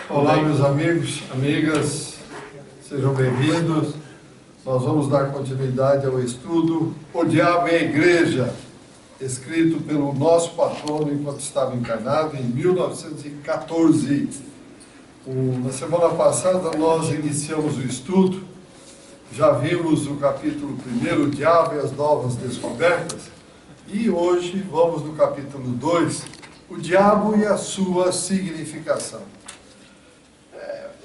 Olá, meus amigos, amigas, sejam bem-vindos. Nós vamos dar continuidade ao estudo O Diabo e a Igreja, escrito pelo nosso patrono enquanto estava encarnado em 1914. Na semana passada nós iniciamos o estudo, já vimos o capítulo 1, O Diabo e as Novas Descobertas, e hoje vamos no capítulo 2, O Diabo e a Sua Significação.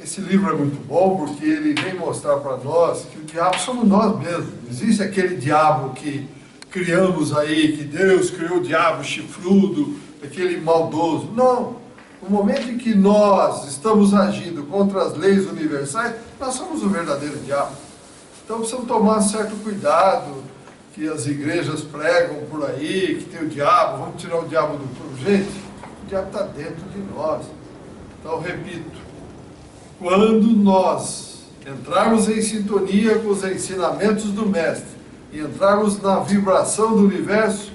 Esse livro é muito bom porque ele vem mostrar para nós que o diabo somos nós mesmos. Não existe aquele diabo que criamos aí, que Deus criou o diabo chifrudo, aquele maldoso. Não. No momento em que nós estamos agindo contra as leis universais, nós somos o verdadeiro diabo. Então precisamos tomar certo cuidado, que as igrejas pregam por aí, que tem o diabo, vamos tirar o diabo do corpo. Gente, o diabo está dentro de nós. Então, repito, quando nós entrarmos em sintonia com os ensinamentos do Mestre e entrarmos na vibração do universo,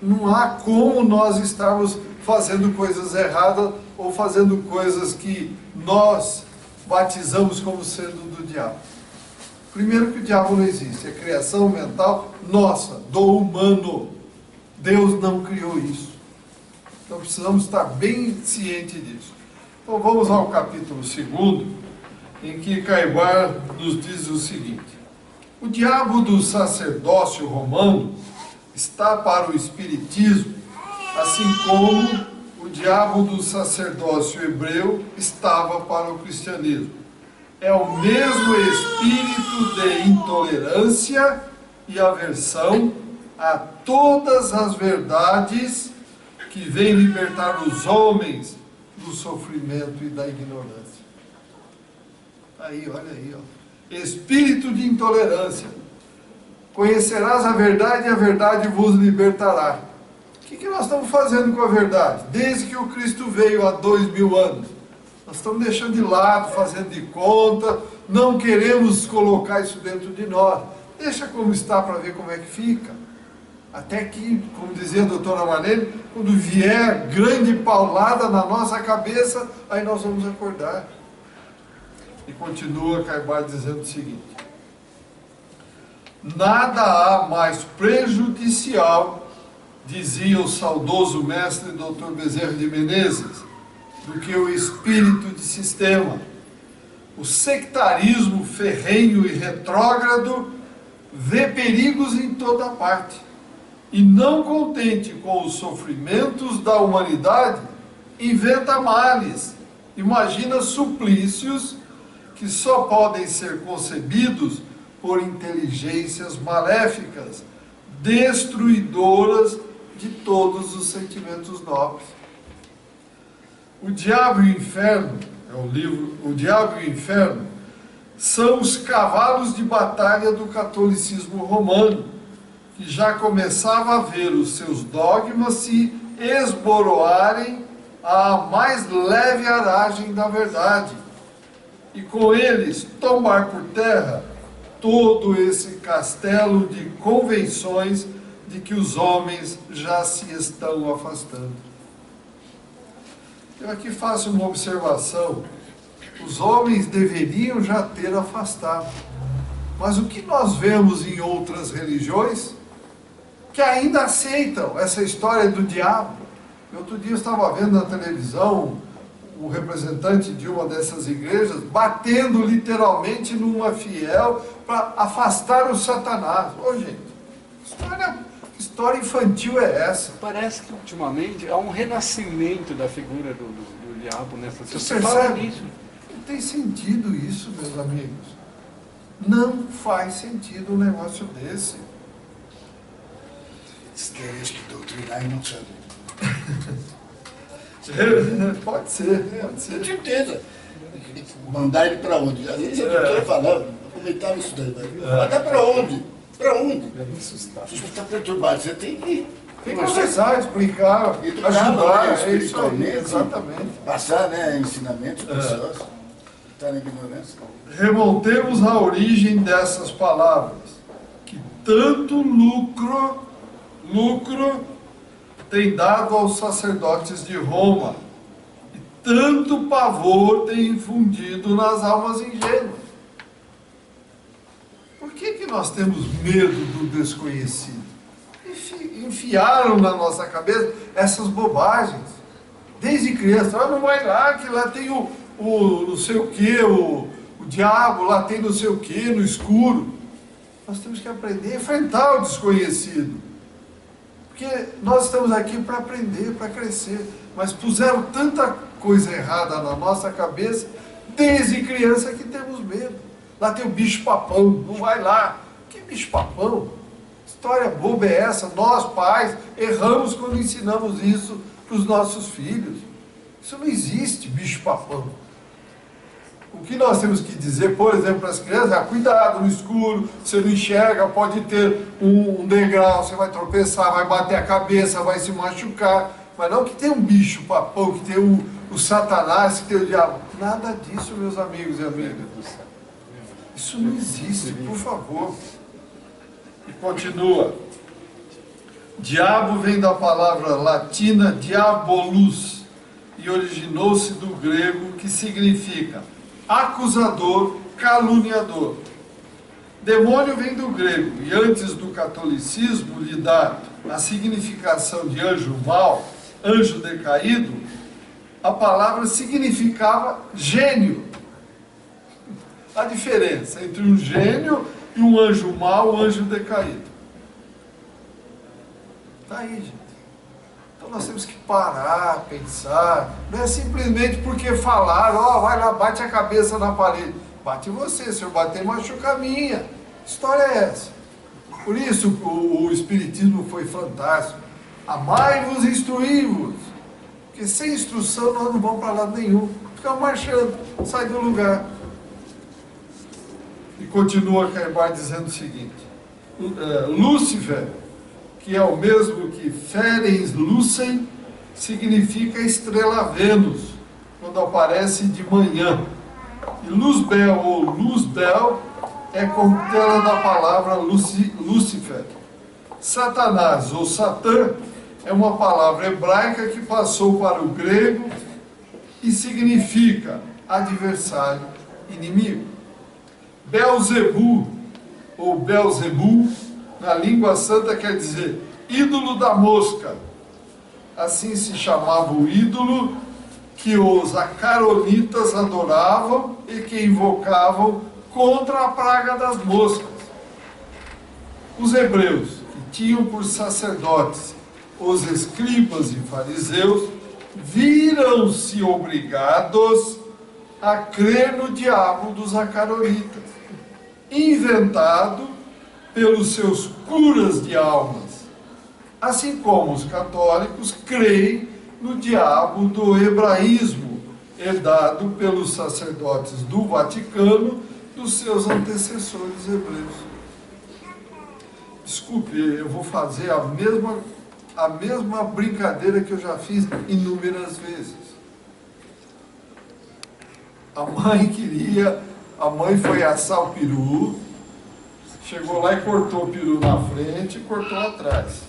não há como nós estarmos fazendo coisas erradas ou fazendo coisas que nós batizamos como sendo do diabo. Primeiro que o diabo não existe, é criação mental nossa, do humano. Deus não criou isso. Então precisamos estar bem cientes disso. Então vamos ao capítulo 2, em que Caibar nos diz o seguinte: o diabo do sacerdócio romano está para o espiritismo, assim como o diabo do sacerdócio hebreu estava para o cristianismo. É o mesmo espírito de intolerância e aversão a todas as verdades que vem libertar os homens do sofrimento e da ignorância. Aí, olha aí, ó. Espírito de intolerância. Conhecerás a verdade e a verdade vos libertará. O que nós estamos fazendo com a verdade? Desde que o Cristo veio há 2000 anos. Nós estamos deixando de lado, fazendo de conta, não queremos colocar isso dentro de nós. Deixa como está para ver como é que fica. Até que, como dizia a doutora Marlene, quando vier grande paulada na nossa cabeça, aí nós vamos acordar. E continua Caibar dizendo o seguinte: nada há mais prejudicial, dizia o saudoso mestre Dr. Bezerra de Menezes, do que o espírito de sistema. O sectarismo ferrenho e retrógrado vê perigos em toda parte. E não contente com os sofrimentos da humanidade, inventa males, imagina suplícios que só podem ser concebidos por inteligências maléficas, destruidoras de todos os sentimentos nobres. O Diabo e o Inferno, é o livro O Diabo e o Inferno, são os cavalos de batalha do catolicismo romano, que já começava a ver os seus dogmas se esboroarem à mais leve aragem da verdade, e com eles tomar por terra todo esse castelo de convenções de que os homens já se estão afastando. Eu aqui faço uma observação: os homens deveriam já ter afastado, mas o que nós vemos em outras religiões que ainda aceitam essa história do diabo. Outro dia eu estava vendo na televisão o representante de uma dessas igrejas batendo literalmente numa fiel para afastar o Satanás. Ô gente, que história infantil é essa? Parece que ultimamente há um renascimento da figura do diabo nessa Você percebe? Não tem sentido isso, meus amigos. Não faz sentido um negócio desse. Eles querem que doutrinar e não sabem. Pode ser. Com certeza. Mandar ele para onde? Às vezes a doutora falava, comentava isso daí. Mandar para onde? Para onde? Você está perturbado, você tem que conversar, explicar, ajudar, é isso aí, exatamente. Passar, né, ensinamentos para pessoas que estão na ignorância. Remontemos a origem dessas palavras, que tanto lucro tem dado aos sacerdotes de Roma, e tanto pavor tem infundido nas almas ingênuas. Por que nós temos medo do desconhecido? Enfiaram na nossa cabeça essas bobagens. Desde criança, não vai lá, que lá tem o não sei o que, o diabo, lá tem não sei o que, no escuro. Nós temos que aprender a enfrentar o desconhecido. Porque nós estamos aqui para aprender, para crescer. Mas puseram tanta coisa errada na nossa cabeça, desde criança, que temos medo. Lá tem o bicho-papão, não vai lá. Que bicho-papão? História boba é essa? Nós, pais, erramos quando ensinamos isso para os nossos filhos. Isso não existe, bicho-papão. O que nós temos que dizer, por exemplo, para as crianças, cuidado no escuro, você não enxerga, pode ter um degrau, você vai tropeçar, vai bater a cabeça, vai se machucar. Mas não que tem um bicho-papão, que tem o Satanás, que tem o diabo. Nada disso, meus amigos e amigas. Isso não existe, por favor. E continua. Diabo vem da palavra latina diabolus e originou-se do grego, que significa acusador, caluniador. Demônio vem do grego, e antes do catolicismo lhe dar a significação de anjo mau, anjo decaído, a palavra significava gênio. A diferença entre um gênio e um anjo mau, um anjo decaído. Está aí, gente. Então nós temos que parar, pensar. Não é simplesmente porque falaram, vai lá, bate a cabeça na parede. Bate você, se eu bater, machuca a minha. Que história é essa? Por isso o Espiritismo foi fantástico. Amai-vos e instruí-vos. Porque sem instrução nós não vamos para lado nenhum. Ficamos marchando, sai do lugar. E continua Caimbar dizendo o seguinte: Lúcifer, que é o mesmo que Ferenc Lucem, significa estrela Vênus, quando aparece de manhã. E Luzbel ou Luzbel é corruptela da palavra Lúcifer. Satanás ou Satã é uma palavra hebraica que passou para o grego e significa adversário, inimigo. Belzebu ou Belzebu na língua santa quer dizer ídolo da mosca. Assim se chamava o ídolo que os acaronitas adoravam e que invocavam contra a praga das moscas. Os hebreus, que tinham por sacerdotes os escribas e fariseus, viram-se obrigados a crer no diabo dos acaronitas, inventado pelos seus curas de almas, assim como os católicos creem no diabo do hebraísmo, herdado pelos sacerdotes do Vaticano, dos seus antecessores hebreus. Desculpe, eu vou fazer a mesma brincadeira que eu já fiz inúmeras vezes. A mãe foi assar o peru, chegou lá e cortou o peru na frente e cortou atrás.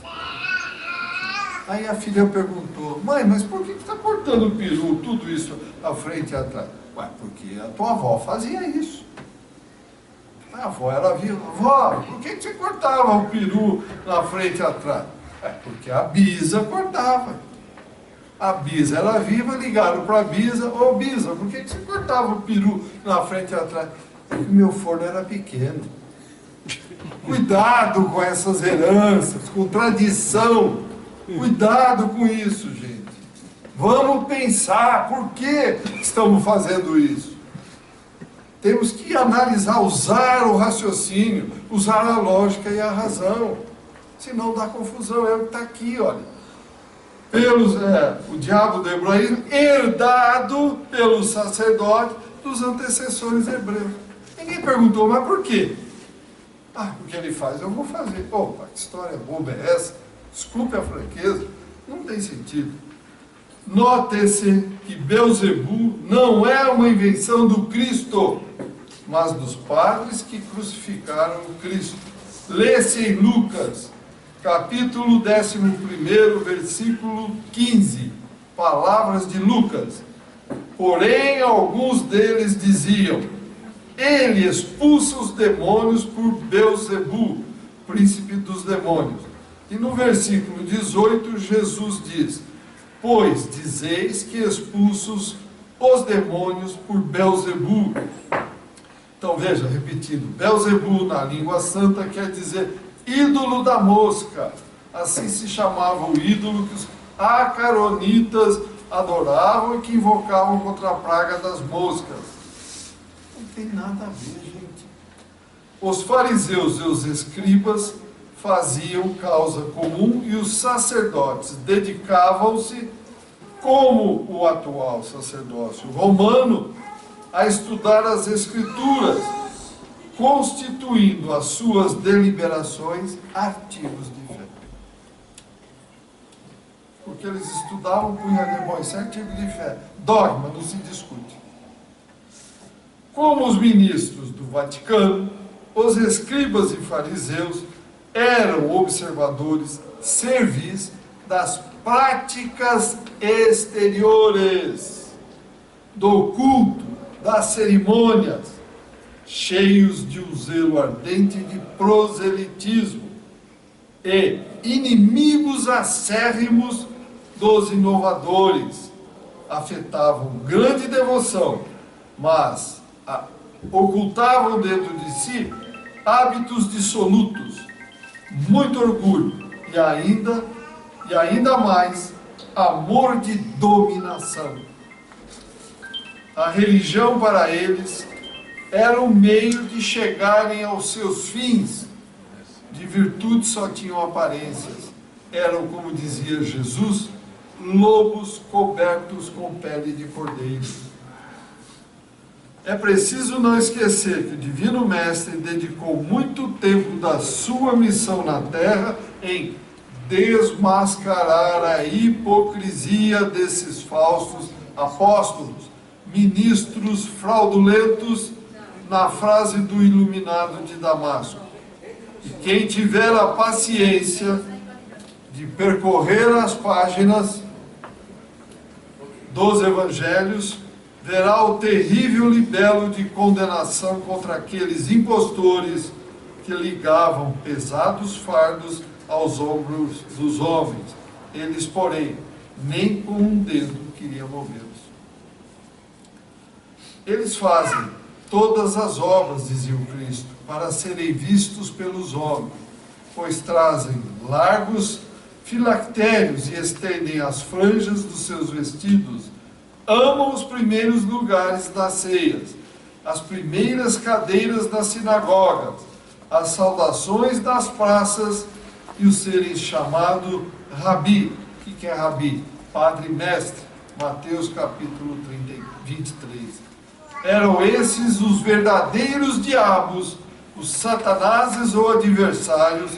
Aí a filha perguntou: mãe, mas por que está cortando o peru, tudo isso à frente e atrás? Ué, porque a tua avó fazia isso. A avó era viva. Vó, por que você cortava o peru na frente e atrás? É porque a bisa cortava. A bisa era viva, ligaram para a bisa: ô bisa, por que você cortava o peru na frente e atrás? Porque o meu forno era pequeno. Cuidado com essas heranças, com tradição. Cuidado com isso, gente. Vamos pensar por que estamos fazendo isso. Temos que analisar, usar o raciocínio, usar a lógica e a razão. Senão dá confusão. É o que está aqui, olha. O diabo do hebraísmo, herdado pelos sacerdotes dos antecessores hebreus. Ninguém perguntou, mas por quê? O que ele faz, eu vou fazer. Opa, que história boba é essa? Desculpe a franqueza, não tem sentido. Note-se que Belzebu não é uma invenção do Cristo, mas dos padres que crucificaram o Cristo. Lê-se em Lucas, capítulo 11, versículo 15, palavras de Lucas. Porém, alguns deles diziam: ele expulsa os demônios por Beelzebu, príncipe dos demônios. E no versículo 18, Jesus diz: pois dizeis que expulsos os demônios por Beelzebu. Então veja, repetindo, Beelzebu na língua santa quer dizer ídolo da mosca. Assim se chamava o ídolo que os acaronitas adoravam e que invocavam contra a praga das moscas. Não tem nada a ver, gente. Os fariseus e os escribas faziam causa comum e os sacerdotes dedicavam-se, como o atual sacerdócio romano, a estudar as Escrituras, constituindo as suas deliberações artigos de fé. Porque eles estudavam, punha bom, isso é artigo de fé. Dogma, não se discute. Como os ministros do Vaticano, os escribas e fariseus eram observadores servis das práticas exteriores, do culto, das cerimônias, cheios de um zelo ardente de proselitismo e inimigos acérrimos dos inovadores. Afetavam grande devoção, mas ocultavam dentro de si hábitos dissolutos, muito orgulho e ainda mais amor de dominação. A religião para eles era um meio de chegarem aos seus fins. De virtude só tinham aparências. Eram, como dizia Jesus, lobos cobertos com pele de cordeiro. É preciso não esquecer que o Divino Mestre dedicou muito tempo da sua missão na Terra em desmascarar a hipocrisia desses falsos apóstolos, ministros fraudulentos, na frase do iluminado de Damasco. E quem tiver a paciência de percorrer as páginas dos evangelhos, verá o terrível libelo de condenação contra aqueles impostores que ligavam pesados fardos aos ombros dos homens. Eles, porém, nem com um dedo queriam movê-los. Eles fazem todas as obras, dizia o Cristo, para serem vistos pelos homens, pois trazem largos filactérios e estendem as franjas dos seus vestidos, amam os primeiros lugares das ceias, as primeiras cadeiras das sinagogas, as saudações das praças e o serem chamado Rabi. O que é Rabi? Padre Mestre. Mateus capítulo 23. Eram esses os verdadeiros diabos, os satanases ou adversários,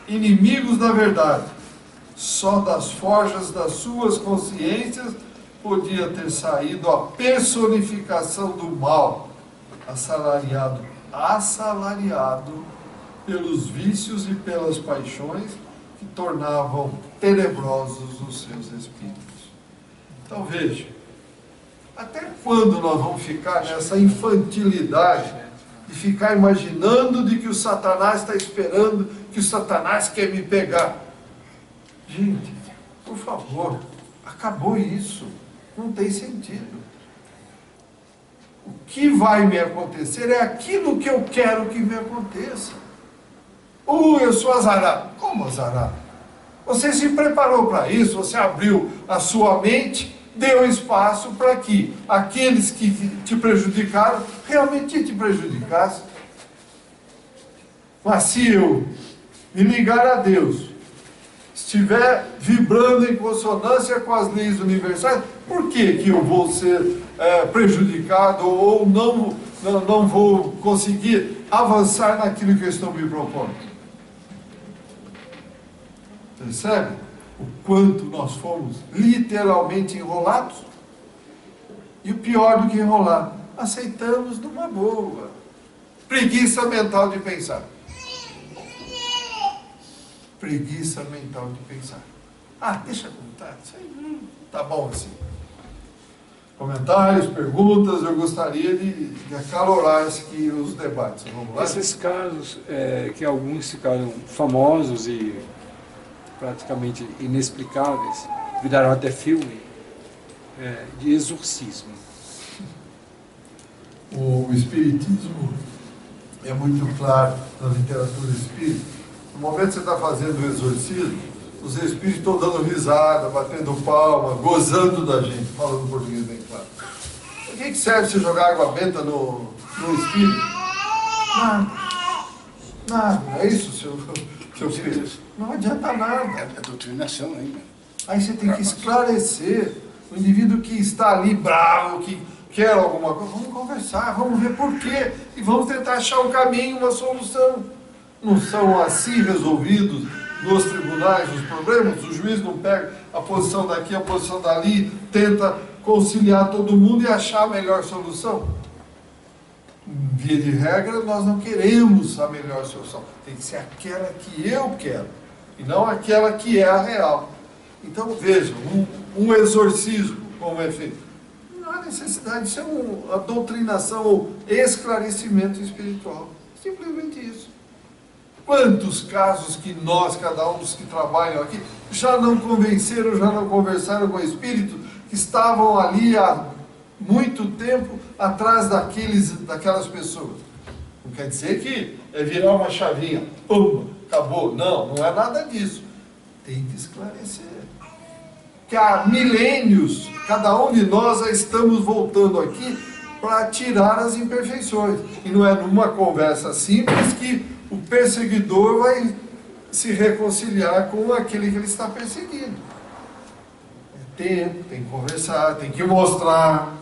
inimigos da verdade. Só das forjas das suas consciências podia ter saído a personificação do mal, assalariado pelos vícios e pelas paixões que tornavam tenebrosos os seus espíritos. Então veja, até quando nós vamos ficar nessa infantilidade de ficar imaginando de que o Satanás está esperando, que o Satanás quer me pegar? Gente, por favor, acabou isso. Não tem sentido. O que vai me acontecer é aquilo que eu quero que me aconteça. Eu sou azarado. Como azarado? Você se preparou para isso, você abriu a sua mente, deu espaço para que aqueles que te prejudicaram realmente te prejudicassem. Mas se eu me ligar a Deus, estiver vibrando em consonância com as leis universais, por que eu vou ser prejudicado ou não vou conseguir avançar naquilo que eu estou me propondo? Percebe o quanto nós fomos literalmente enrolados? E o pior do que enrolar, aceitamos numa boa. Preguiça mental de pensar. preguiça mental de pensar. Ah, deixa como tá, isso aí tá bom assim. Comentários, perguntas, eu gostaria de acalorar aqui os debates. Vamos lá? Esses casos que alguns ficaram famosos e praticamente inexplicáveis, viraram até filme, de exorcismo. O espiritismo é muito claro na literatura espírita. No momento que você está fazendo o exorcismo, os espíritos estão dando risada, batendo palma, gozando da gente, falando português bem claro. Por que serve você jogar água benta no espírito? Nada. Nada. É isso, seu filho? Não adianta nada. É doutrinação ainda. Aí você tem que esclarecer o indivíduo que está ali bravo, que quer alguma coisa. Vamos conversar, vamos ver por quê e vamos tentar achar um caminho, uma solução. Não são assim resolvidos nos tribunais os problemas, o juiz não pega a posição daqui, a posição dali, tenta conciliar todo mundo e achar a melhor solução. Via de regra, nós não queremos a melhor solução. Tem que ser aquela que eu quero e não aquela que é a real. Então vejam, um exorcismo como é feito. Não há necessidade, isso é uma doutrinação ou esclarecimento espiritual. Simplesmente isso. Quantos casos que nós, cada um dos que trabalham aqui, já não convenceram, já não conversaram com espíritos que estavam ali há muito tempo atrás daquelas pessoas. Não quer dizer que é virar uma chavinha, pum, acabou. Não, não é nada disso. Tem que esclarecer. Que há milênios, cada um de nós já estamos voltando aqui para tirar as imperfeições. E não é numa conversa simples que o perseguidor vai se reconciliar com aquele que ele está perseguindo. É tempo, tem que conversar, tem que mostrar,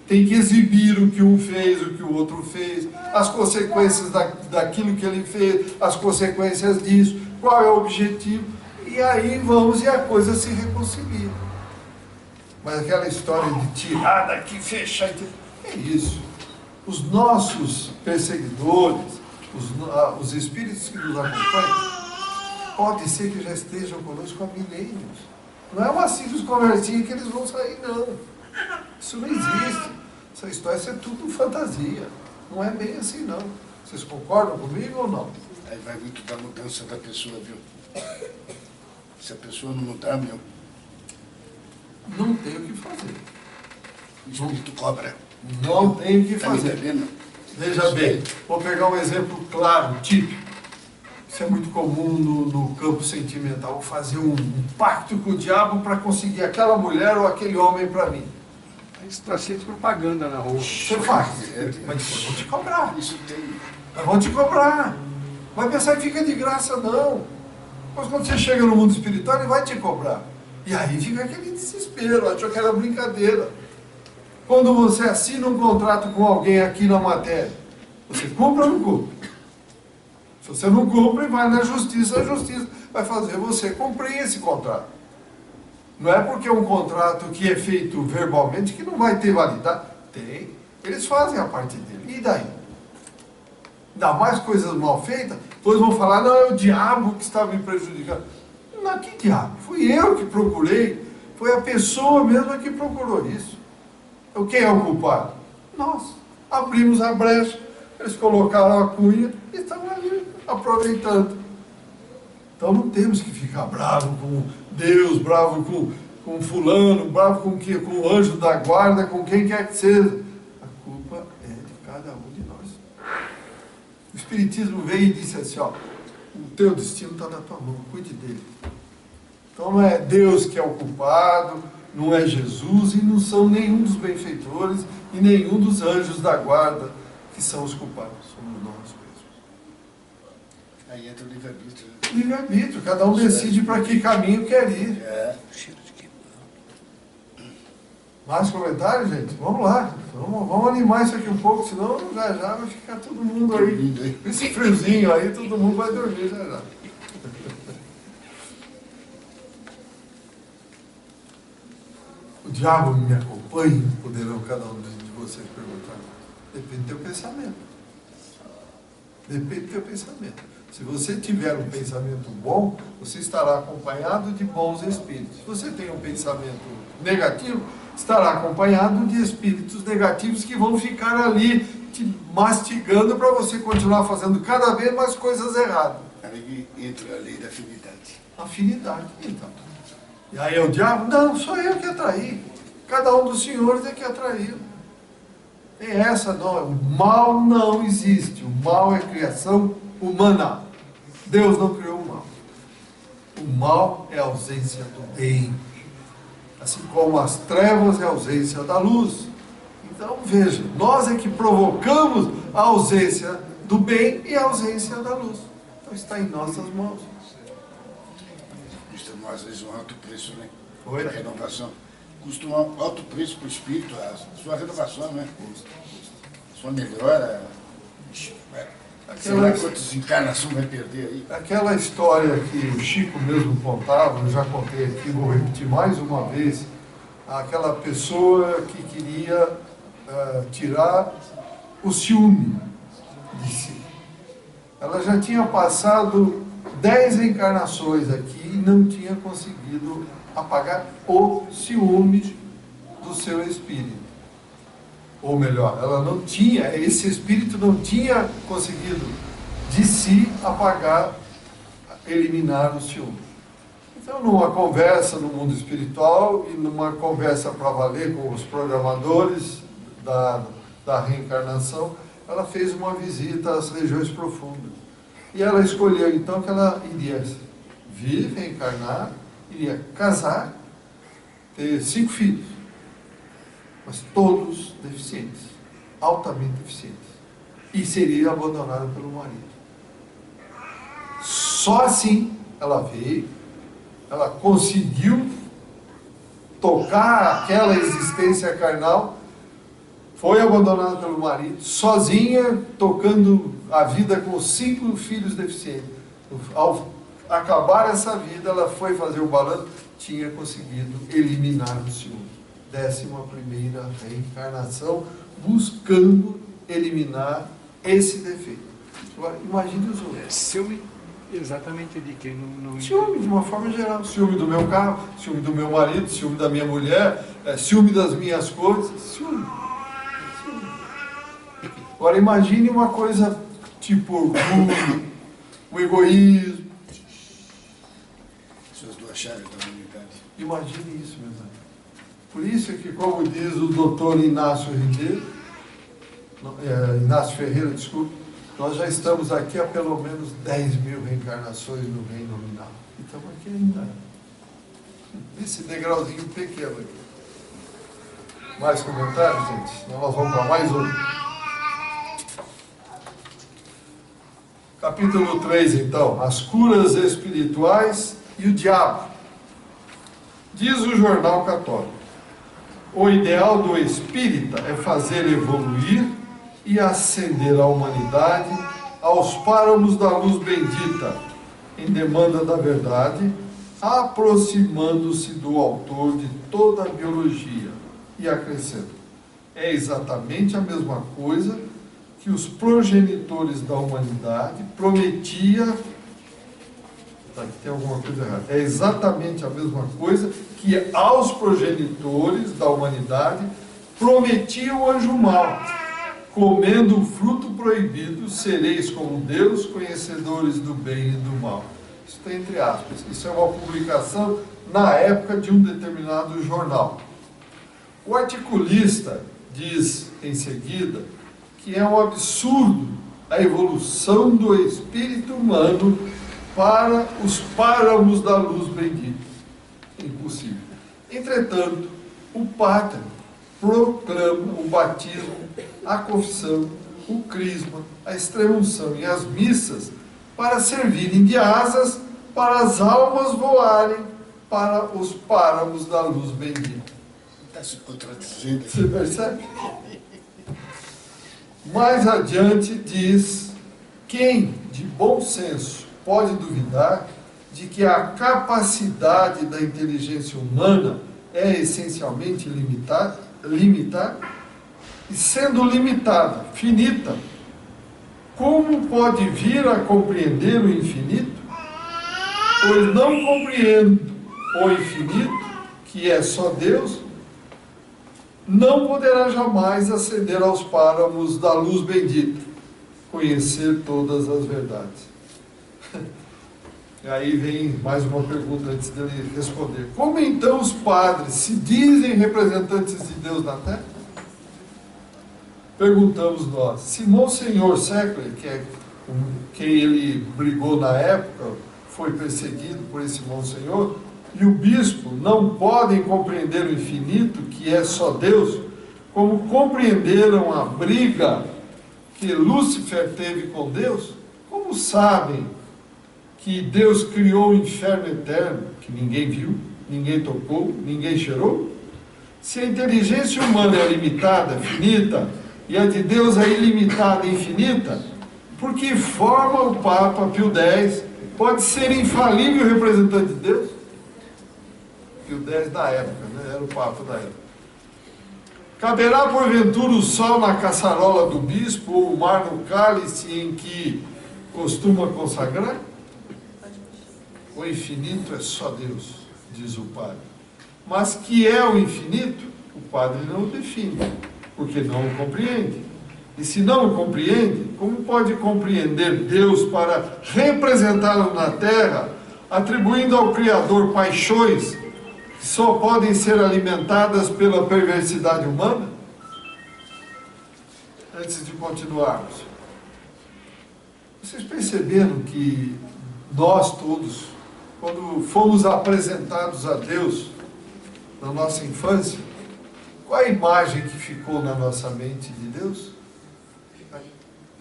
tem que exibir o que um fez, o que o outro fez, as consequências daquilo que ele fez, as consequências disso, qual é o objetivo, e aí vamos e a coisa se reconcilia. Mas aquela história de tirar daqui, fechar, é isso. Os nossos perseguidores, os espíritos que nos acompanham, pode ser que já estejam conosco há milênios. Não é uma simples conversinha que eles vão sair, não. Isso não existe. Essa história, isso é tudo fantasia. Não é bem assim, não. Vocês concordam comigo ou não? Aí vai muito da mudança da pessoa, viu? Se a pessoa não mudar, meu, Não tem o que fazer. o espírito cobra. Não tem o que Tá me fazer. entendendo? Veja bem, vou pegar um exemplo claro, típico. Isso é muito comum no campo sentimental. Vou fazer um pacto com o diabo para conseguir aquela mulher ou aquele homem para mim. Isso está cheio de propaganda na rua. Você faz, mas depois vão te cobrar. Isso tem. Mas vão te cobrar. Vai pensar que fica de graça, não. Mas quando você chega no mundo espiritual, ele vai te cobrar. E aí fica aquele desespero, achou que era brincadeira. Quando você assina um contrato com alguém aqui na matéria, você cumpre ou não cumpre? Se você não cumpre, vai na justiça, a justiça vai fazer você cumprir esse contrato. Não é porque é um contrato que é feito verbalmente que não vai ter validade. Tem. Eles fazem a parte dele. E daí? Ainda mais coisas mal feitas, depois vão falar, não, é o diabo que está me prejudicando. Não, que diabo? Fui eu que procurei. Foi a pessoa mesma que procurou isso. Quem é o culpado? Nós. Abrimos a brecha, eles colocaram a cunha e estão ali aproveitando. Então não temos que ficar bravo com Deus, bravo com fulano, bravo com o anjo da guarda, com quem quer que seja. A culpa é de cada um de nós. O Espiritismo veio e disse assim, ó, o teu destino está na tua mão, cuide dele. Então não é Deus que é o culpado, não é Jesus e não são nenhum dos benfeitores e nenhum dos anjos da guarda que são os culpados, somos nós mesmos. Aí entra o livre-arbítrio. Né? Livre-arbítrio, cada um decide para que caminho quer ir. É. Mais comentários, gente? Vamos lá, vamos animar isso aqui um pouco, senão já já vai ficar todo mundo aí. Dormindo, hein? Esse friozinho aí, todo mundo vai dormir já já. O diabo me acompanha? Poderão cada um de vocês perguntar. Depende do teu pensamento. Depende do teu pensamento. Se você tiver um pensamento bom, você estará acompanhado de bons espíritos. Se você tem um pensamento negativo, estará acompanhado de espíritos negativos que vão ficar ali te mastigando para você continuar fazendo cada vez mais coisas erradas. Aí entra a lei da afinidade. Afinidade, então. E aí o diabo, não, sou eu que atraí. Cada um dos senhores é que atraiu. Tem essa, não, o mal não existe. O mal é criação humana. Deus não criou o mal. O mal é a ausência do bem. Assim como as trevas é a ausência da luz. Então, veja, nós é que provocamos a ausência do bem e a ausência da luz. Então, está em nossas mãos. Custa, às vezes, um alto preço, né? Oi? A renovação. Custa um alto preço para o espírito, a sua renovação, né? Sua melhora. Sei lá quantas encarnações vai perder aí. Aquela história que o Chico mesmo contava, eu já contei aqui, vou repetir mais uma vez, aquela pessoa que queria tirar o ciúme de si. Ela já tinha passado 10 encarnações aqui e não tinha conseguido apagar o ciúme do seu espírito. Ou melhor, ela não tinha, esse espírito não tinha conseguido de si apagar, eliminar o ciúme. Então, numa conversa no mundo espiritual e numa conversa para valer com os programadores da reencarnação, ela fez uma visita às regiões profundas. E ela escolheu então que ela iria vir, reencarnar, iria casar, ter 5 filhos, mas todos deficientes, altamente deficientes, e seria abandonada pelo marido. Só assim ela veio, ela conseguiu tocar aquela existência carnal, foi abandonada pelo marido, sozinha, tocando a vida com 5 filhos deficientes. Ao acabar essa vida, ela foi fazer o balanço, tinha conseguido eliminar o ciúme. 11ª reencarnação, buscando eliminar esse defeito. Agora, imagine os outros. Ciúme exatamente de quem não Ciúme, de uma forma geral. Ciúme do meu carro, ciúme do meu marido, ciúme da minha mulher, ciúme das minhas coisas. Ciúme. Agora, imagine uma coisa tipo orgulho, o egoísmo. Essas duas chaves da humanidade. Imagine isso, meus amigos. Por isso que, como diz o doutor Inácio Ferreira, desculpe, nós já estamos aqui há pelo menos 10.000 reencarnações no reino nominal. E estamos aqui ainda. Esse degrauzinho pequeno aqui. Mais comentários, gente? Senão nós vamos para mais um. Capítulo 3, então. As curas espirituais e o diabo. Diz o Jornal Católico: o ideal do espírita é fazer evoluir e ascender a humanidade aos páramos da luz bendita, em demanda da verdade, aproximando-se do autor de toda a biologia. E acrescenta: é exatamente a mesma coisa que os progenitores da humanidade prometia. Aqui tem alguma coisa errada. É exatamente a mesma coisa que aos progenitores da humanidade prometia o anjo mau: comendo o fruto proibido, sereis como Deus, conhecedores do bem e do mal. Isso está entre aspas. Isso é uma publicação na época de um determinado jornal. O articulista diz em seguida que é um absurdo a evolução do espírito humano para os páramos da luz bendita. Impossível. Entretanto, o padre proclama o batismo, a confissão, o crisma, a extrema-unção e as missas para servirem de asas para as almas voarem para os páramos da luz bendita. Está se contradizendo. Você percebe? Mais adiante diz: quem de bom senso pode duvidar de que a capacidade da inteligência humana é essencialmente limitada, e sendo limitada, finita, como pode vir a compreender o infinito? Pois não compreendo o infinito, que é só Deus, não poderá jamais ascender aos páramos da luz bendita, conhecer todas as verdades. E aí vem mais uma pergunta antes dele responder. Como então os padres se dizem representantes de Deus na Terra? Perguntamos nós. Se Monsenhor Secular, que é com quem ele brigou na época, foi perseguido por esse Monsenhor, e o bispo não podem compreender o infinito, que é só Deus, como compreenderam a briga que Lúcifer teve com Deus, como sabem que Deus criou o inferno eterno, que ninguém viu, ninguém tocou, ninguém cheirou? Se a inteligência humana é limitada, finita, e a de Deus é ilimitada e infinita, por que forma o Papa Pio X pode ser infalível representante de Deus? Pio X da época, né? Era o Papa da época. Caberá porventura o sol na caçarola do bispo, ou o mar no cálice em que costuma consagrar? O infinito é só Deus, diz o padre. Mas que é o infinito? O padre não o define, porque não o compreende. E se não o compreende, como pode compreender Deus para representá-lo na terra, atribuindo ao Criador paixões que só podem ser alimentadas pela perversidade humana? Antes de continuarmos, vocês perceberam que nós todos, quando fomos apresentados a Deus na nossa infância, qual a imagem que ficou na nossa mente de Deus?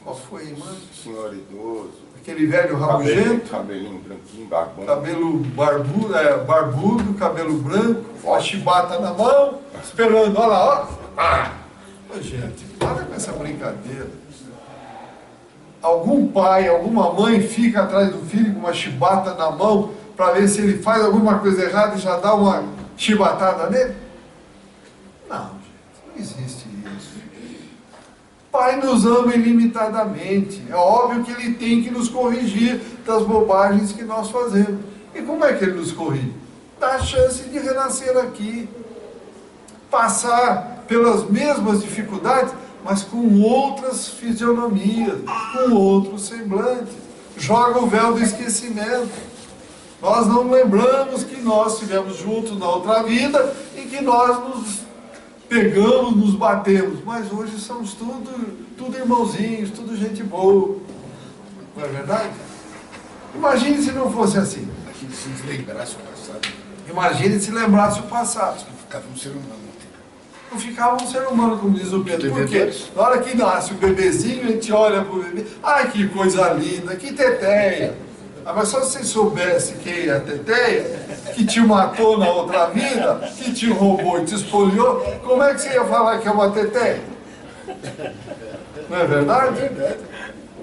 Qual foi a imagem? Senhor idoso. Aquele velho rabugento. Cabelinho branquinho, barbão. Cabelo barbudo, cabelo branco, a chibata na mão, esperando, olha lá, ó. Ô, gente, para com essa brincadeira. Algum pai, alguma mãe fica atrás do filho com uma chibata na mão para ver se ele faz alguma coisa errada e já dá uma chibatada nele? Não, gente, não existe isso. Pai nos ama ilimitadamente. É óbvio que ele tem que nos corrigir das bobagens que nós fazemos. E como é que ele nos corrige? Dá a chance de renascer aqui. Passar pelas mesmas dificuldades, mas com outras fisionomias, com outros semblantes. Joga o véu do esquecimento. Nós não lembramos que nós estivemos juntos na outra vida e que nós nos pegamos, nos batemos, mas hoje somos tudo irmãozinhos, tudo gente boa. Não é verdade? Imagine se não fosse assim. Imagine se lembrasse o passado. Imagine se lembrasse o passado. Ficava um ser humano. Não ficava um ser humano, como diz o Pedro. Por quê? Na hora que nasce o bebezinho, a gente olha para o bebê. Ai, que coisa linda, que teteia. Ah, mas só se você soubesse quem é a teteia, que te matou na outra vida, que te roubou e te espoliou, como é que você ia falar que é uma teteia? Não é verdade? É verdade.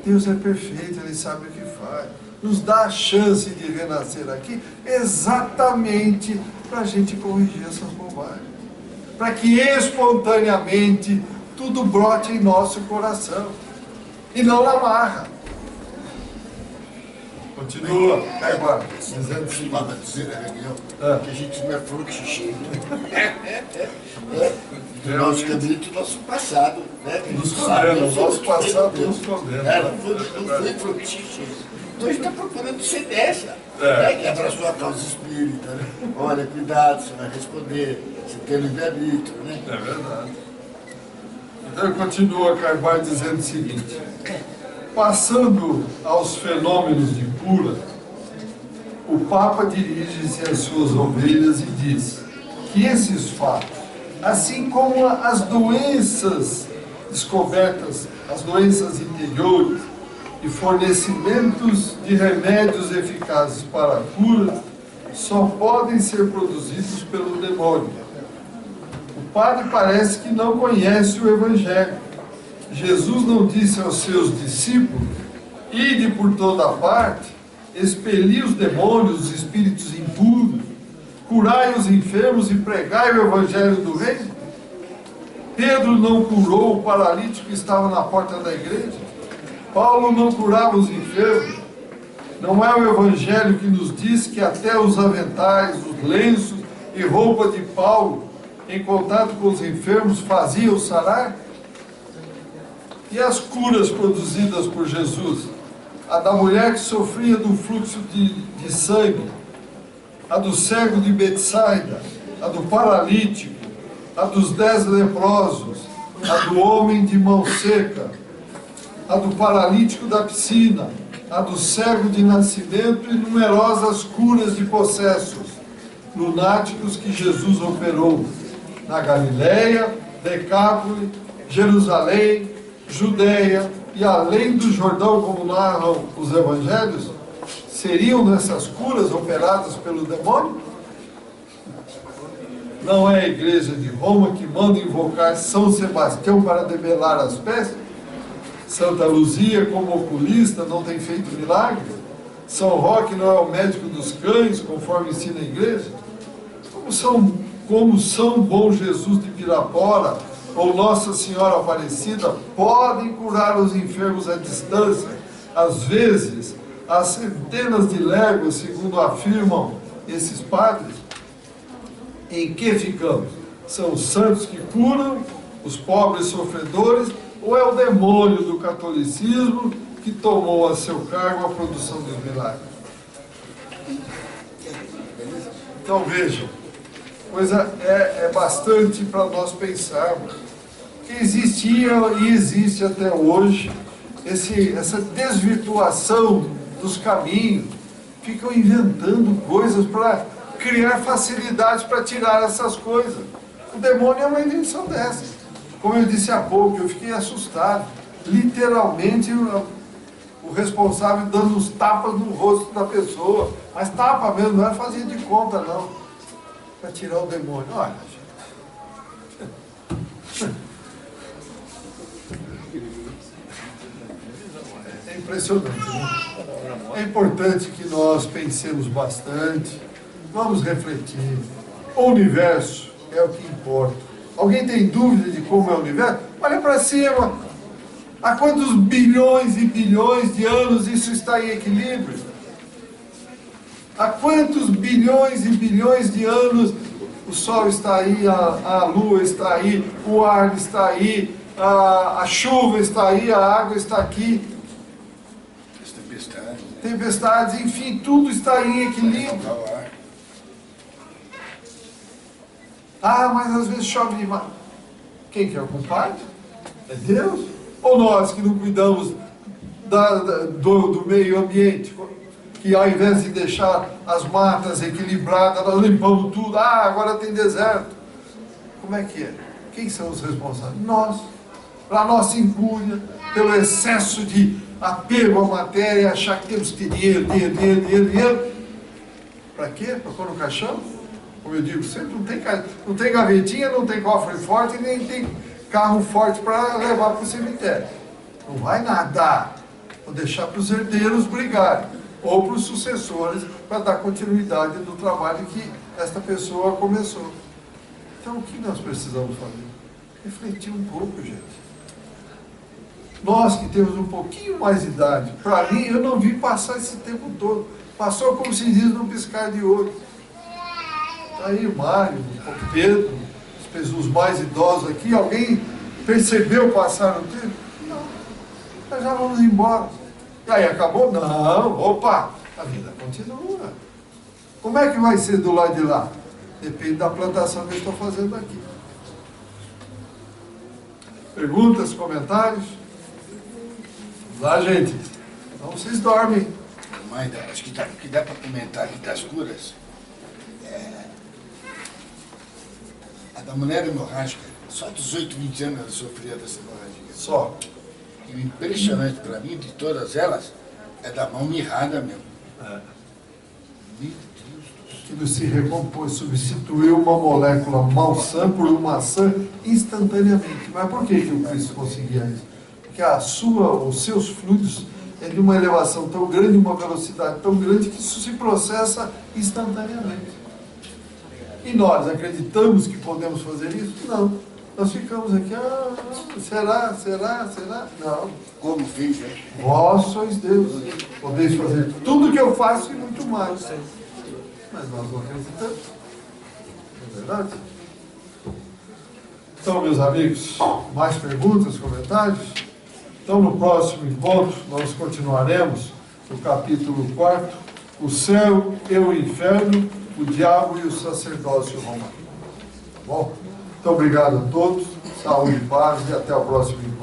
Deus é perfeito, Ele sabe o que faz. Nos dá a chance de renascer aqui exatamente para a gente corrigir essas bobagens. Para que espontaneamente tudo brote em nosso coração. E não na marra. Continua, agora. Dizendo que costumava dizer na reunião que a gente não é flor que xixi. Do nosso caminho, do nosso passado. Né? Nos condena, o nosso passado nos condena. Não foi flor que xixi. Então a gente está procurando ser dessa. Né? Que abraçou a causa espírita. Né? Olha, cuidado, você vai responder. Você tem livre-arbítrio. Né? É verdade. Então continua Carvalho dizendo o seguinte. Passando aos fenômenos de cura, o Papa dirige-se às suas ovelhas e diz que esses fatos, assim como as doenças descobertas, as doenças interiores e fornecimentos de remédios eficazes para a cura, só podem ser produzidos pelo demônio. O padre parece que não conhece o Evangelho. Jesus não disse aos seus discípulos, ide por toda parte, expeli os demônios, os espíritos impuros, curai os enfermos e pregai o Evangelho do Reino? Pedro não curou o paralítico que estava na porta da igreja? Paulo não curava os enfermos. Não é o Evangelho que nos diz que até os aventais, os lenços e roupa de Paulo, em contato com os enfermos, faziam sarar? E as curas produzidas por Jesus? A da mulher que sofria do fluxo de sangue, a do cego de Betsaida, a do paralítico, a dos 10 leprosos, a do homem de mão seca, a do paralítico da piscina, a do cego de nascimento e numerosas curas de possessos, lunáticos que Jesus operou na Galileia, Decápole, Jerusalém, Judeia e além do Jordão, como narram os evangelhos. Seriam nessas curas operadas pelo demônio? Não é a igreja de Roma que manda invocar São Sebastião para debelar as pestes? Santa Luzia, como oculista, não tem feito milagres? São Roque não é o médico dos cães, conforme ensina a igreja? Como São Bom Jesus de Pirapora ou Nossa Senhora Aparecida podem curar os enfermos à distância, às vezes a centenas de léguas, segundo afirmam esses padres? Em que ficamos? São os santos que curam os pobres sofredores, ou é o demônio do catolicismo que tomou a seu cargo a produção dos milagres? Então vejam, coisa é bastante para nós pensarmos, que existia e existe até hoje essa desvirtuação dos caminhos, ficam inventando coisas para criar facilidades para tirar essas coisas. O demônio é uma invenção dessa. Como eu disse há pouco, eu fiquei assustado. Literalmente, o responsável dando uns tapas no rosto da pessoa. Mas tapa mesmo, não é fazer de conta, não. Para tirar o demônio. Olha, gente. É impressionante, né? É importante que nós pensemos bastante. Vamos refletir. O universo é o que importa. Alguém tem dúvida de como é o universo? Olha para cima. Há quantos bilhões e bilhões de anos isso está em equilíbrio? Há quantos bilhões e bilhões de anos o Sol está aí, a Lua está aí, o ar está aí, a chuva está aí, a água está aqui. As tempestades. Tempestades, enfim, tudo está em equilíbrio. Ah, mas às vezes chove demais. Quem que é o culpado? É Deus? Ou nós que não cuidamos do meio ambiente, que ao invés de deixar as matas equilibradas, nós limpamos tudo, agora tem deserto. Como é que é? Quem são os responsáveis? Nós. Para nossa incúria, pelo excesso de apego à matéria, achar que temos que ter dinheiro. Para quê? Para pôr no caixão? Como eu digo sempre, não tem gavetinha, não tem cofre forte, nem tem carro forte para levar para o cemitério. Não vai nadar. Vou deixar para os herdeiros brigarem, ou para os sucessores, para dar continuidade no trabalho que esta pessoa começou. Então, o que nós precisamos fazer? Refletir um pouco, gente. Nós que temos um pouquinho mais de idade, para mim, eu não vi passar esse tempo todo. Passou, como se diz, num piscar de olho. Está aí o Mário, o Pedro, os mais idosos aqui. Alguém percebeu passar o tempo? Não. Nós já vamos embora. E aí, acabou? Não. Opa! A vida continua. Como é que vai ser do lado de lá? Depende da plantação que eu estou fazendo aqui. Perguntas, comentários? Vamos lá, gente. Então vocês dormem. Mas acho que dá para comentar aqui das curas. A da mulher hemorrágica, só 18, 20 anos ela sofria dessa hemorragia. Só. E o impressionante para mim, de todas elas, é da mão mirrada mesmo. É. Meu Deus do céu. Aquilo se recompôs, substituiu uma molécula malsã por uma sã instantaneamente. Mas por que o Cristo conseguia isso? Porque os seus fluidos é de uma elevação tão grande, uma velocidade tão grande, que isso se processa instantaneamente. E nós acreditamos que podemos fazer isso? Não. nós ficamos aqui, será? Não. Como fiz, né? Vós sois Deus. Podeis fazer tudo o que eu faço e muito mais. Mas nós não acreditamos. Não é verdade? Então, meus amigos, mais perguntas, comentários? Então, no próximo encontro, nós continuaremos no capítulo 4, o céu e o inferno, o diabo e o sacerdócio romano. Tá bom? Então, obrigado a todos, saúde e paz e até o próximo encontro.